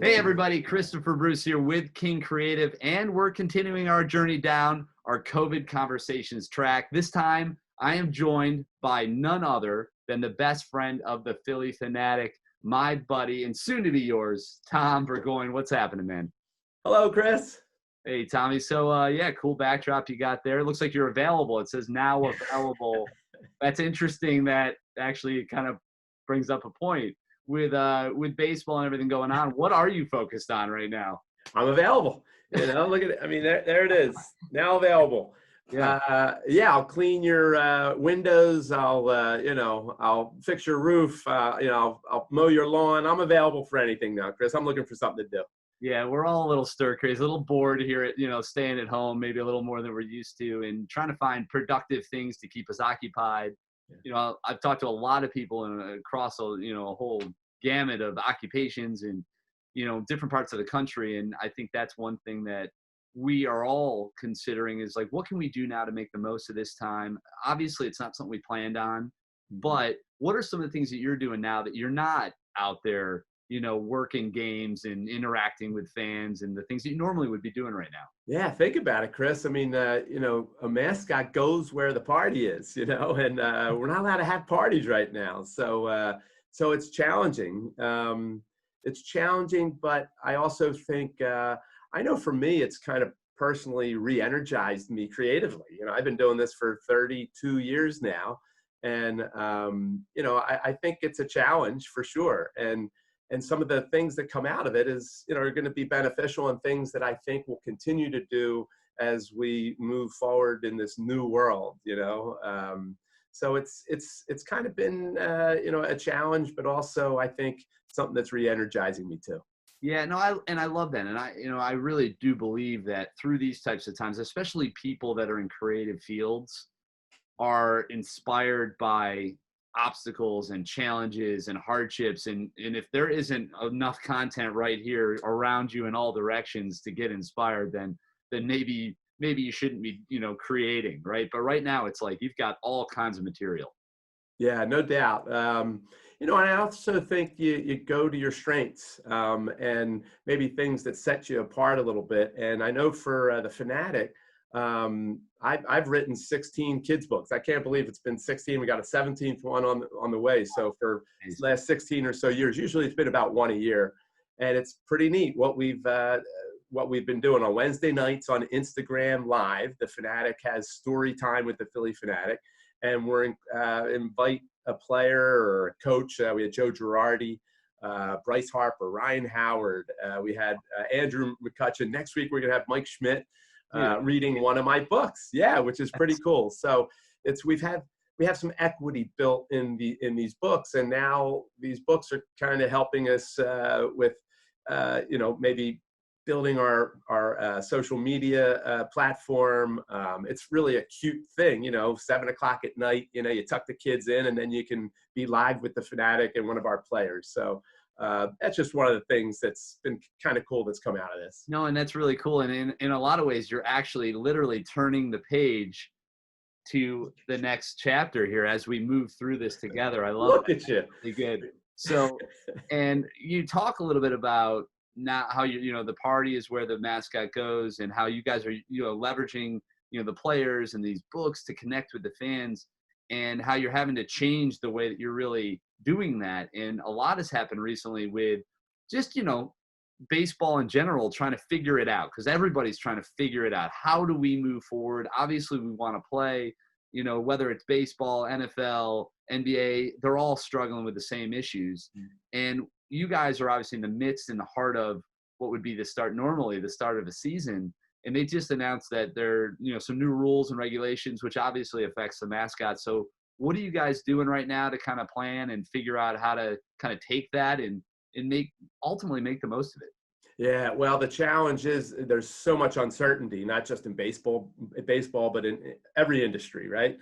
Hey everybody, Christopher Bruce here with King Creative, and we're continuing our journey down our COVID conversations track. This time, I am joined by none other than the best friend of the Phillie Phanatic, my buddy, and soon to be yours, Tom Burgoyne. What's happening, man? Hello, Chris. Hey, Tommy. So, yeah, cool backdrop you got there. It looks like you're available. It says now available. That's interesting. That actually kind of brings up a point. With baseball and everything going on, what are you focused on right now? I'm available. Look at it. I mean, there it is. Now available. Yeah. I'll clean your windows. I'll fix your roof. I'll mow your lawn. I'm available for anything now, Chris. I'm looking for something to do. Yeah, we're all a little stir crazy, a little bored here at, staying at home, maybe a little more than we're used to, and trying to find productive things to keep us occupied. I've talked to a lot of people across a whole gamut of occupations and, different parts of the country. And I think that's one thing that we are all considering is like, what can we do now to make the most of this time? Obviously, it's not something we planned on, but what are some of the things that you're doing now that you're not out there, working games and interacting with fans and the things that you normally would be doing right now? Yeah, think about it, Chris. I mean, a mascot goes where the party is, and we're not allowed to have parties right now. So it's challenging. It's challenging, but I also think, I know for me, it's kind of personally re-energized me creatively. I've been doing this for 32 years now. And, I think it's a challenge for sure. And some of the things that come out of it are going to be beneficial and things that I think will continue to do as we move forward in this new world, So it's kind of been, a challenge, but also I think something that's re-energizing me too. Yeah, no, I love that. And I really do believe that through these types of times, especially people that are in creative fields are inspired by obstacles and challenges and hardships. And if there isn't enough content right here around you in all directions to get inspired, then maybe you shouldn't be, creating, right? But right now it's like you've got all kinds of material. Yeah, no doubt. And I also think you go to your strengths and maybe things that set you apart a little bit. And I know for the Phanatic, I've written 16 kids books. I can't believe it's been 16. We got a 17th one on the way. So for the last 16 or so years, usually it's been about one a year, and it's pretty neat what we've been doing on Wednesday nights on Instagram Live. The Phanatic has story time with the Phillie Phanatic, and we're invite a player or a coach. We had Joe Girardi, Bryce Harper, Ryan Howard. We had Andrew McCutcheon. Next week we're gonna have Mike Schmidt reading one of my books. Yeah, which is pretty cool. So we have some equity built in these books, and now these books are kind of helping us with maybe building our social media platform. It's really a cute thing, 7:00 at night, you tuck the kids in and then you can be live with the Phanatic and one of our players. So that's just one of the things that's been kind of cool that's come out of this. No, and that's really cool. And in a lot of ways, you're actually literally turning the page to the next chapter here as we move through this together. I love Look that. at you. Really good. So, and you talk a little bit about now how the party is where the mascot goes, and how you guys are leveraging the players and these books to connect with the fans, and how you're having to change the way that you're really doing that. And a lot has happened recently with just baseball in general, trying to figure it out, because everybody's trying to figure it out. How do we move forward? Obviously we want to play, whether it's baseball, NFL, NBA, they're all struggling with the same issues. And you guys are obviously in the midst, in the heart of what would be the start of a season. And they just announced that there are, some new rules and regulations, which obviously affects the mascot. So what are you guys doing right now to kind of plan and figure out how to kind of take that and ultimately make the most of it? Yeah, well, the challenge is there's so much uncertainty, not just in baseball, but in every industry, right?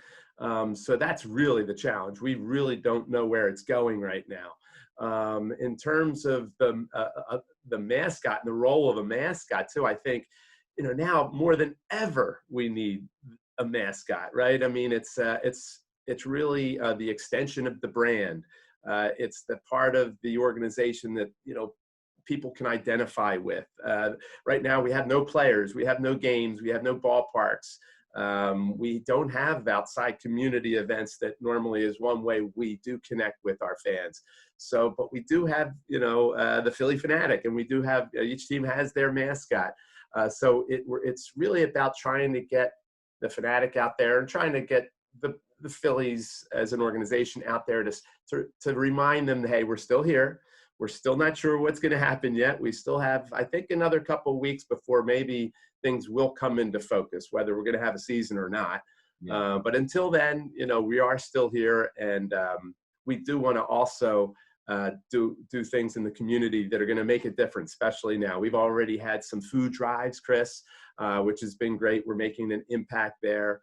So that's really the challenge. We really don't know where it's going right now. In terms of the mascot and the role of a mascot too, I think, now more than ever we need a mascot, right? I mean, it's really the extension of the brand. It's the part of the organization that people can identify with. Right now, we have no players, we have no games, we have no ballparks. We don't have outside community events that normally is one way we do connect with our fans. So, but we do have, the Phillie Phanatic, and we do have, each team has their mascot. So it's really about trying to get the Phanatic out there and trying to get the Phillies as an organization out there to remind them, hey, we're still here. We're still not sure what's going to happen yet. We still have, I think, another couple of weeks before maybe things will come into focus, whether we're going to have a season or not. Yeah. But until then, we are still here, and we do want to also do things in the community that are going to make a difference, especially now. We've already had some food drives, Chris, which has been great. We're making an impact there.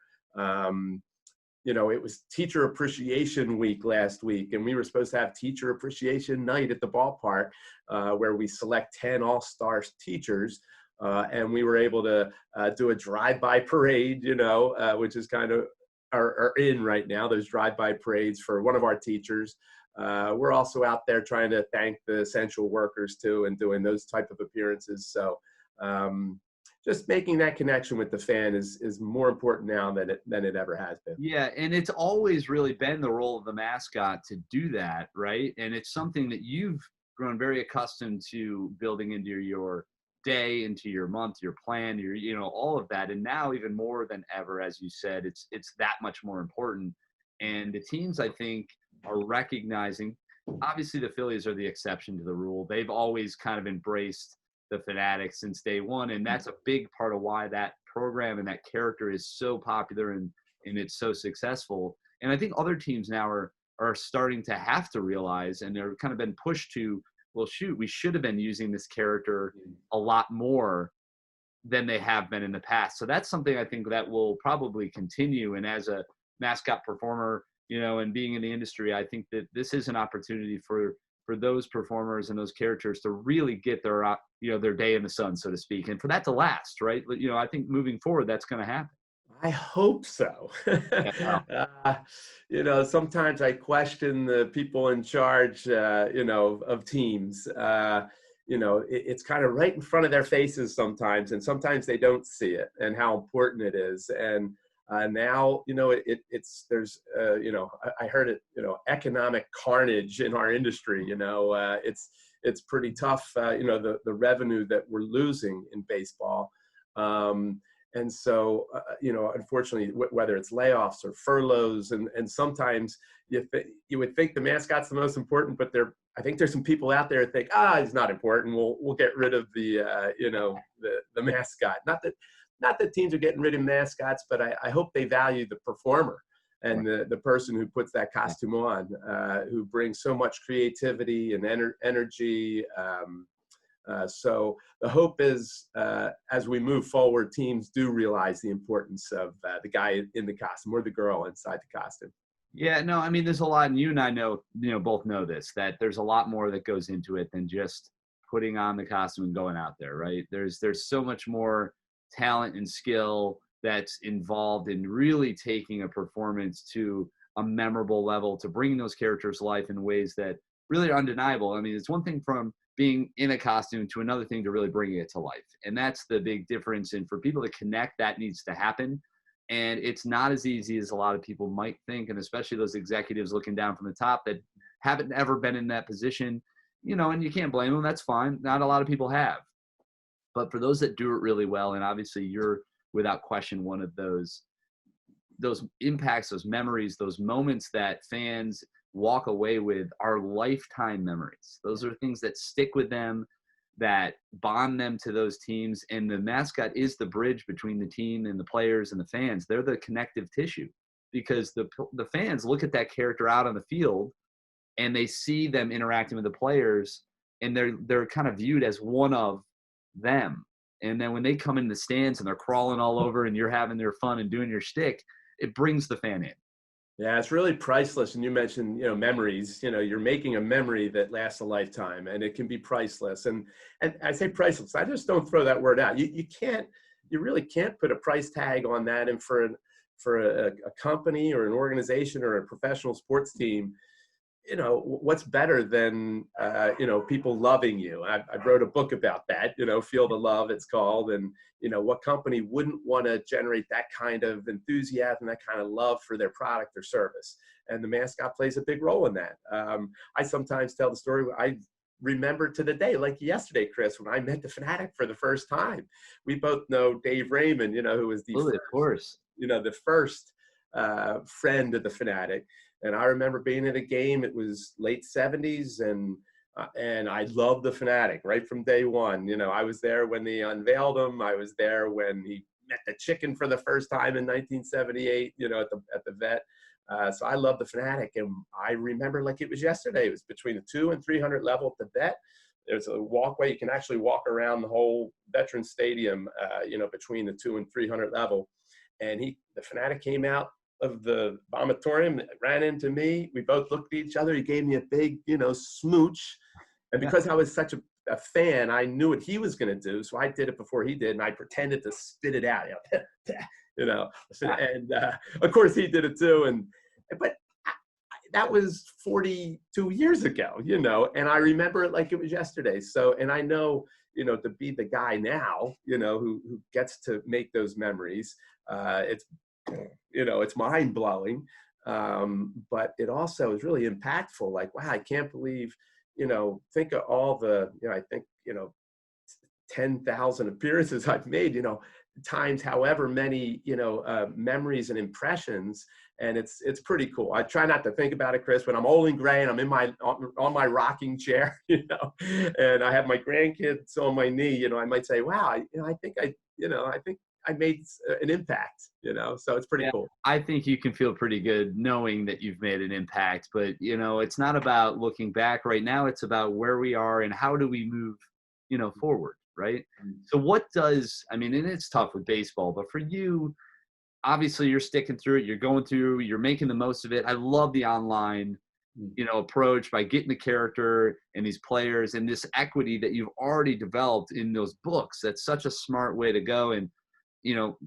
It was Teacher Appreciation Week last week, and we were supposed to have Teacher Appreciation Night at the ballpark, where we select 10 all-star teachers, and we were able to do a drive-by parade, which is kind of are in right now, those drive-by parades for one of our teachers. We're also out there trying to thank the essential workers too, and doing those type of appearances. So just making that connection with the fan is more important now than it ever has been. Yeah, and it's always really been the role of the mascot to do that, right? And it's something that you've grown very accustomed to building into your day, into your month, your plan, your all of that. And now even more than ever, as you said, it's that much more important. And the teams, I think, are recognizing, obviously the Phillies are the exception to the rule. They've always kind of embraced the Phanatic since day one, and that's a big part of why that program and that character is so popular and it's so successful. And I think other teams now are starting to have to realize, and they're kind of been pushed to, well, shoot, we should have been using this character a lot more than they have been in the past. So that's something I think that will probably continue. And as a mascot performer, and being in the industry, I think that this is an opportunity for those performers and those characters to really get their their day in the sun, so to speak, and for that to last, right? I think moving forward, that's going to happen. I hope so. Sometimes I question the people in charge, of teams. It's kind of right in front of their faces sometimes, and sometimes they don't see it and how important it is. And now, there's, I heard it, economic carnage in our industry. It's pretty tough, the revenue that we're losing in baseball. And so, unfortunately, whether it's layoffs or furloughs, and sometimes you would think the mascot's the most important, but I think there's some people out there that think, it's not important. We'll get rid of the mascot. Not that teams are getting rid of mascots, but I hope they value the performer and the person who puts that costume on, who brings so much creativity and energy. So the hope is, as we move forward, teams do realize the importance of the guy in the costume or the girl inside the costume. Yeah, no, I mean, there's a lot, and you and I know, both know this, that there's a lot more that goes into it than just putting on the costume and going out there, right? There's so much more talent and skill that's involved in really taking a performance to a memorable level, to bring those characters to life in ways that really are undeniable. I mean, it's one thing from being in a costume to another thing to really bringing it to life. And that's the big difference. And for people to connect, that needs to happen. And it's not as easy as a lot of people might think. And especially those executives looking down from the top that haven't ever been in that position, and you can't blame them. That's fine. Not a lot of people have. But for those that do it really well, and obviously you're without question one of those impacts, those memories, those moments that fans walk away with are lifetime memories. Those are things that stick with them, that bond them to those teams. And the mascot is the bridge between the team and the players and the fans. They're the connective tissue, because the fans look at that character out on the field and they see them interacting with the players, and they're kind of viewed as one of them. And then when they come in the stands and they're crawling all over and you're having their fun and doing your shtick, it brings the fan in. Yeah, it's really priceless. And you mentioned, memories. You're making a memory that lasts a lifetime, and it can be priceless. And I say priceless. I just don't throw that word out. You really can't put a price tag on that. And for a company or an organization or a professional sports team, you know, what's better than, you know, people loving you? I wrote a book about that, you know, Feel the Love, it's called. And, you know, what company wouldn't want to generate that kind of enthusiasm, that kind of love for their product or service? And the mascot plays a big role in that. I sometimes tell the story. I remember to the day, like yesterday, Chris, when I met the Phanatic for the first time. We both know Dave Raymond, you know, who was the Absolutely, of first, course. you know, the first friend of the Phanatic. And I remember being at a game. It was late '70s, and I loved the Phanatic right from day one. You know, I was there when they unveiled him. I was there when he met the chicken for the first time in 1978. You know, at the vet. So I love the Phanatic, and I remember like it was yesterday. It was between the 200 and 300 level at the vet. There's a walkway. You can actually walk around the whole Veterans Stadium, you know, between the 200 and 300 level. And the Phanatic came out of the vomitorium, ran into me. We both looked at each other. He gave me a big, you know, smooch. And because I was such a fan, I knew what he was going to do. So I did it before he did, and I pretended to spit it out. You know, and of course he did it too. But that was 42 years ago, you know, and I remember it like it was yesterday. So, and I know, you know, to be the guy now, you know, who gets to make those memories, it's, you know, it's mind blowing. But it also is really impactful. Like, wow, I can't believe, you know, think of all the, you know, I think, you know, 10,000 appearances I've made, you know, times however many, you know, memories and impressions. And it's pretty cool. I try not to think about it, Chris, when I'm old and gray and I'm in on my rocking chair, you know, and I have my grandkids on my knee, you know, I might say, wow, you know, I think I made an impact, you know, so it's pretty Yeah, cool. I think you can feel pretty good knowing that you've made an impact, but you know, it's not about looking back right now. It's about where we are and how do we move, you know, forward, right? So what does, I mean, and it's tough with baseball, but for you, obviously you're sticking through it, you're going through, you're making the most of it. I love the online, you know, approach by getting the character and these players and this equity that you've already developed in those books. That's such a smart way to go. And, you know,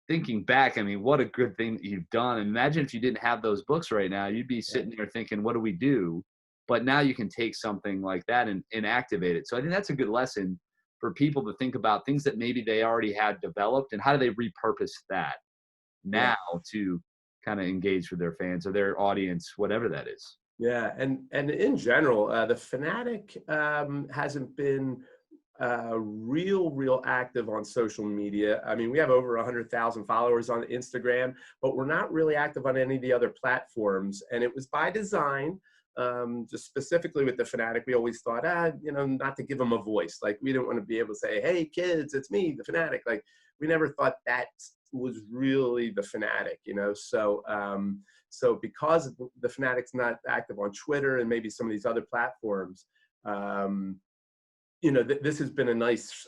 thinking back, I mean, what a good thing that you've done. And imagine if you didn't have those books right now, you'd be sitting there thinking, what do we do? But now you can take something like that and activate it. So I think that's a good lesson for people to think about things that maybe they already had developed and how do they repurpose that Yeah. now to kind of engage with their fans or their audience, whatever that is. Yeah, and in general, the Fanatic hasn't been real active on social media. I mean, we have over 100,000 followers on Instagram, but we're not really active on any of the other platforms. And it was by design. Just specifically with the Fanatic, we always thought, you know, not to give them a voice. Like we didn't want to be able to say, "Hey, kids, it's me, the Fanatic." Like we never thought that was really the Fanatic, you know. So because the Fanatic's not active on Twitter and maybe some of these other platforms, you know, this has been a nice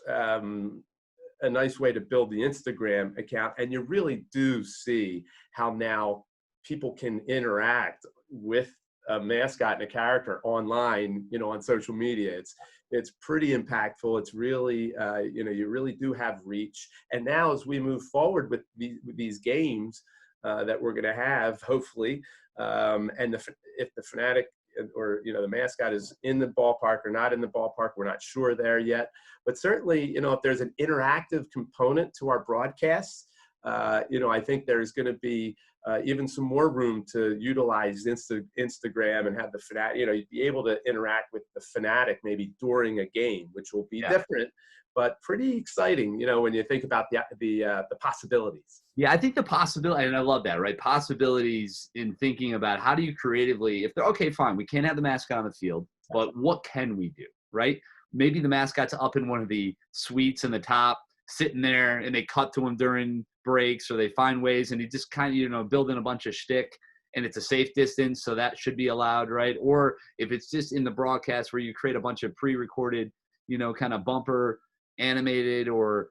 way to build the Instagram account, and you really do see how now people can interact with a mascot and a character online, you know, on social media. It's pretty impactful. It's really, you know, you really do have reach. And now as we move forward with these games that we're going to have, hopefully, and if the Fanatic or, you know, the mascot is in the ballpark or not in the ballpark, we're not sure there yet. But certainly, you know, if there's an interactive component to our broadcasts, you know, I think there's going to be even some more room to utilize Instagram and have the Fanatic, you know, you'd be able to interact with the Fanatic maybe during a game, which will be different, but pretty exciting, you know, when you think about the possibilities. Yeah, I think the possibility, and I love that, right? Possibilities in thinking about how do you creatively, if they're okay, fine, we can't have the mascot on the field, but what can we do, right? Maybe the mascot's up in one of the suites in the top, sitting there, and they cut to him during breaks, or they find ways, and he just kind of, you know, building a bunch of shtick, and it's a safe distance, so that should be allowed, right? Or if it's just in the broadcast where you create a bunch of pre-recorded, you know, kind of bumper animated or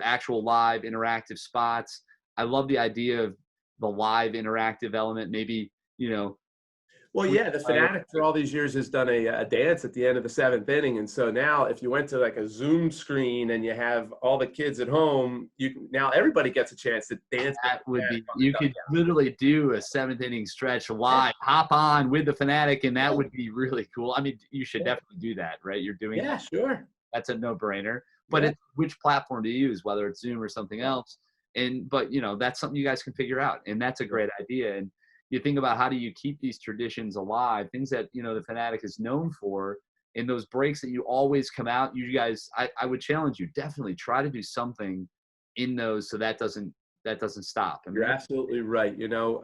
actual live interactive spots. I love the idea of the live interactive element. Maybe, you know, Well, yeah, the Phanatic for all these years has done a dance at the end of the seventh inning, and so now if you went to like a Zoom screen and you have all the kids at home, now everybody gets a chance to dance. That would be, you could literally do a seventh inning stretch live, hop on with the Phanatic, and that would be really cool. I mean, you should definitely do that, right? You're doing Yeah, sure. that's a no-brainer. But it's which platform to use, whether it's Zoom or something else. But you know, that's something you guys can figure out, and that's a great idea. And you think about how do you keep these traditions alive, things that, you know, the Phanatic is known for, in those breaks that you always come out. You guys, I would challenge you, definitely try to do something in those so that doesn't stop. I mean, You're absolutely right. You know,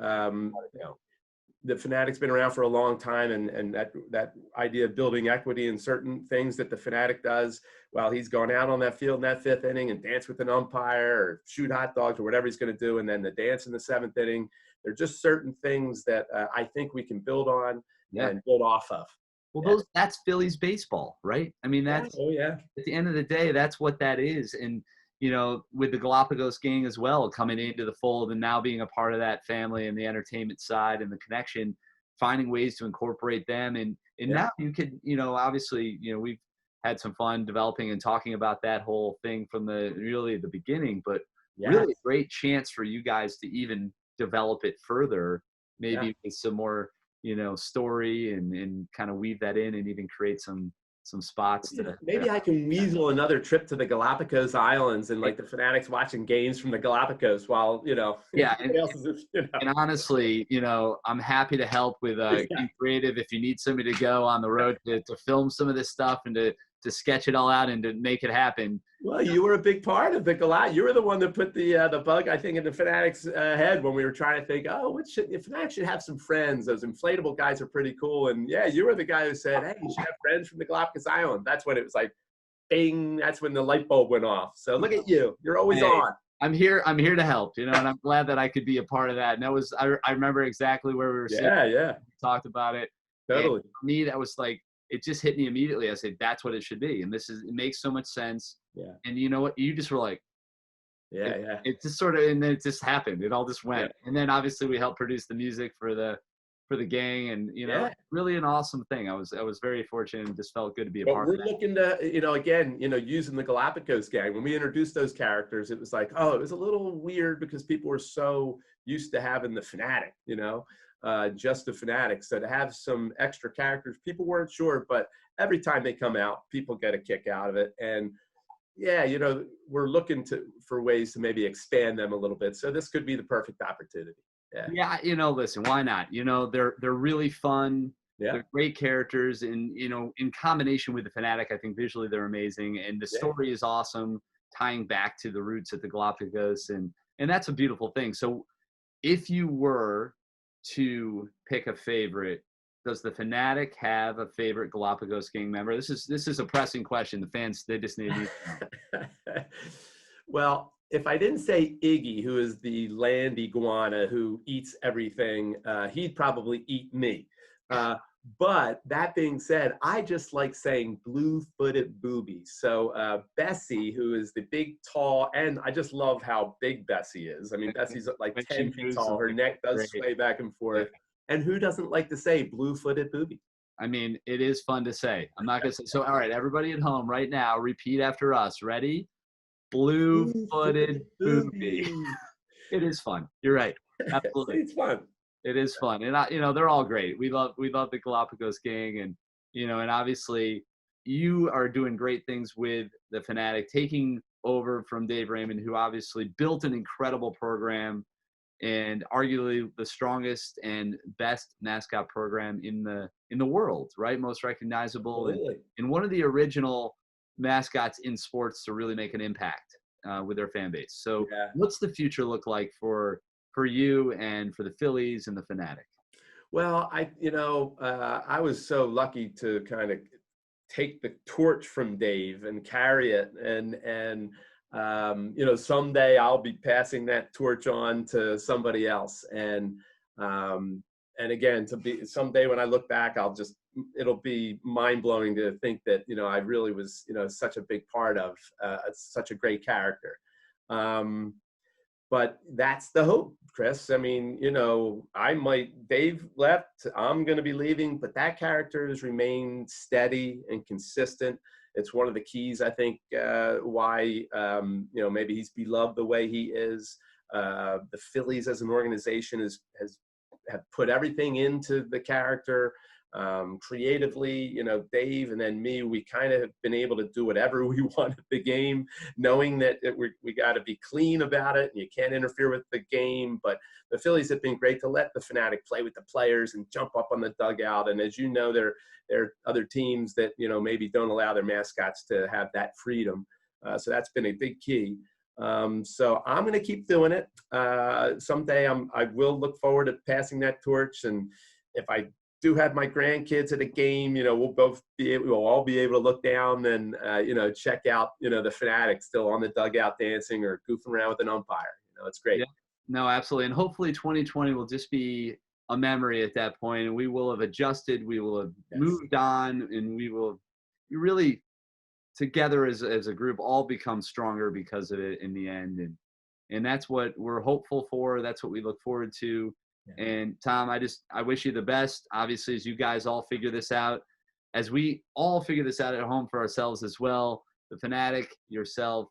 the Phanatic's been around for a long time, and that idea of building equity in certain things that the Phanatic does while he's gone out on that field in that fifth inning and dance with an umpire or shoot hot dogs or whatever he's going to do, and then the dance in the seventh inning. There are just certain things that I think we can build on and build off of. Well, that's Phillies baseball, right? I mean, that's at the end of the day, that's what that is. And you know, with the Galapagos Gang as well, coming into the fold and now being a part of that family and the entertainment side and the connection, finding ways to incorporate them. And now you could, you know, obviously, you know, we've had some fun developing and talking about that whole thing from the beginning, but really a great chance for you guys to even develop it further, maybe with some more, you know, story and kind of weave that in and even create some spots to maybe I can weasel another trip to the Galapagos Islands and like the Phanatic's watching games from the Galapagos while, you know, and honestly, you know, I'm happy to help with being creative. If you need somebody to go on the road to film some of this stuff and to sketch it all out and to make it happen. Well, you were a big part of the Galapagos. You were the one that put the bug, I think, in the Phanatic's head when we were trying to think, oh, if Phanatic should have some friends. Those inflatable guys are pretty cool. And yeah, you were the guy who said, hey, you should have friends from the Galapagos Island. That's when it was like, bing, that's when the light bulb went off. So look at you. You're always on. I'm here to help, you know, and I'm glad that I could be a part of that. And that was, I remember exactly where we were sitting. Yeah. We talked about it. Totally. And for me, that was like, it just hit me immediately. I said, that's what it should be. And it makes so much sense. Yeah. And you know what? You just were like, it just sort of, and then it just happened. It all just went. Yeah. And then obviously we helped produce the music for the gang, and you know, really an awesome thing. I was very fortunate and just felt good to be a part of that. We're looking to, you know, again, you know, using the Galapagos Gang. When we introduced those characters, it was like, oh, it was a little weird because people were so used to having the Phanatic, you know. Just the Phanatic. So to have some extra characters, people weren't sure, but every time they come out, people get a kick out of it. And yeah, you know, we're looking for ways to maybe expand them a little bit. So this could be the perfect opportunity. Yeah, you know, listen, why not? You know, they're really fun. Yeah. They're great characters, and you know, in combination with the Phanatic, I think visually they're amazing, and the story is awesome, tying back to the roots at the Galapagos, and that's a beautiful thing. So if you were to pick a favorite, does the Phanatic have a favorite Galapagos Gang member? This is a pressing question. The fans, they just need to know. Well, if I didn't say Iggy, who is the land iguana who eats everything, he'd probably eat me. But that being said, I just like saying blue-footed boobies. So Bessie, who is the big, tall, and I just love how big Bessie is. I mean, Bessie's like 10 feet tall. Her neck does sway back and forth. And who doesn't like to say blue-footed booby? I mean, it is fun to say. I'm not going to say. So, all right, everybody at home right now, repeat after us. Ready? Blue-footed booby. It is fun. You're right. Absolutely. It's fun. It is fun. And, you know, they're all great. We love the Galapagos Gang. And, you know, and obviously you are doing great things with the Phanatic, taking over from Dave Raymond, who obviously built an incredible program and arguably the strongest and best mascot program in the world, right? Most recognizable and one of the original mascots in sports to really make an impact with their fan base. So what's the future look like for you and for the Phillies and the Phanatic? Well, I was so lucky to kind of take the torch from Dave and carry it, and you know, someday I'll be passing that torch on to somebody else, and again, someday when I look back, it'll be mind blowing to think that, you know, I really was, you know, such a big part of such a great character. but that's the hope, Chris. I mean, you know, Dave left, I'm going to be leaving, but that character has remained steady and consistent. It's one of the keys, I think, why, you know, maybe he's beloved the way he is. The Phillies as an organization have put everything into the character. Creatively, you know, Dave and then me, we kind of have been able to do whatever we want at the game, knowing that we got to be clean about it and you can't interfere with the game. But the Phillies have been great to let the Phanatic play with the players and jump up on the dugout. And as you know, there are other teams that, you know, maybe don't allow their mascots to have that freedom. So that's been a big key. So I'm going to keep doing it. Someday I will look forward to passing that torch. And if I do have my grandkids at a game, you know, we'll all be able to look down and, you know, check out, you know, the Phanatic still on the dugout dancing or goofing around with an umpire. You know, it's great. Yeah. No, absolutely. And hopefully 2020 will just be a memory at that point, and we will have adjusted, we will have moved on, and we will really together as a group all become stronger because of it in the end. And that's what we're hopeful for. That's what we look forward to. Yeah. And Tom, I wish you the best. Obviously, as you guys all figure this out, as we all figure this out at home for ourselves as well, the Phanatic, yourself,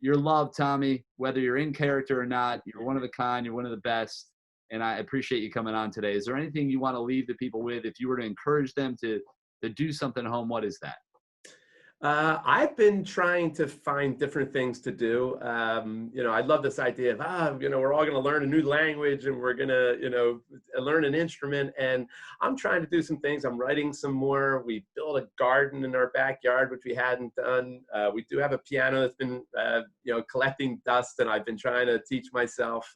you're loved, Tommy, whether you're in character or not. You're one of a kind. You're one of the best. And I appreciate you coming on today. Is there anything you want to leave the people with? If you were to encourage them to do something at home, what is that? I've been trying to find different things to do. You know, I love this idea of, you know, we're all going to learn a new language and we're going to, you know, learn an instrument. And I'm trying to do some things. I'm writing some more. We built a garden in our backyard, which we hadn't done. We do have a piano that's been, you know, collecting dust, and I've been trying to teach myself.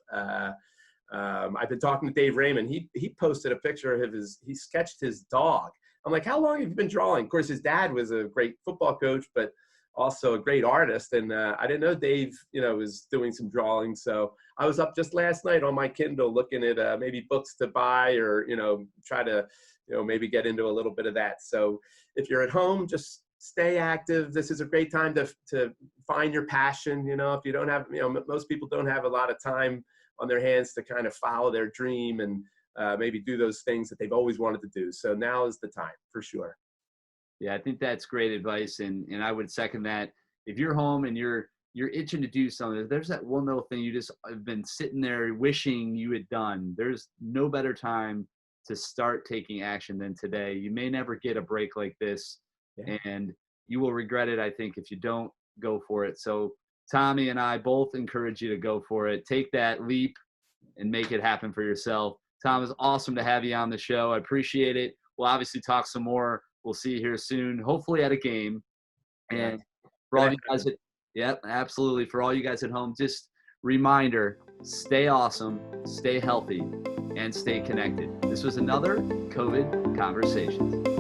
I've been talking to Dave Raymond. He posted a picture of he sketched his dog. I'm like, how long have you been drawing? Of course, his dad was a great football coach, but also a great artist. And I didn't know Dave, you know, was doing some drawing. So I was up just last night on my Kindle looking at maybe books to buy, or, you know, try to, you know, maybe get into a little bit of that. So if you're at home, just stay active. This is a great time to find your passion. You know, if you don't have, you know, most people don't have a lot of time on their hands to kind of follow their dream and maybe do those things that they've always wanted to do. So now is the time, for sure. Yeah, I think that's great advice, and I would second that. If you're home and you're itching to do something, there's that one little thing you just have been sitting there wishing you had done. There's no better time to start taking action than today. You may never get a break like this, and you will regret it, I think, if you don't go for it. So Tommy and I both encourage you to go for it. Take that leap and make it happen for yourself. Tom, it's awesome to have you on the show. I appreciate it. We'll obviously talk some more. We'll see you here soon, hopefully at a game. And for all you guys absolutely. For all you guys at home, just reminder, stay awesome, stay healthy, and stay connected. This was another COVID Conversations.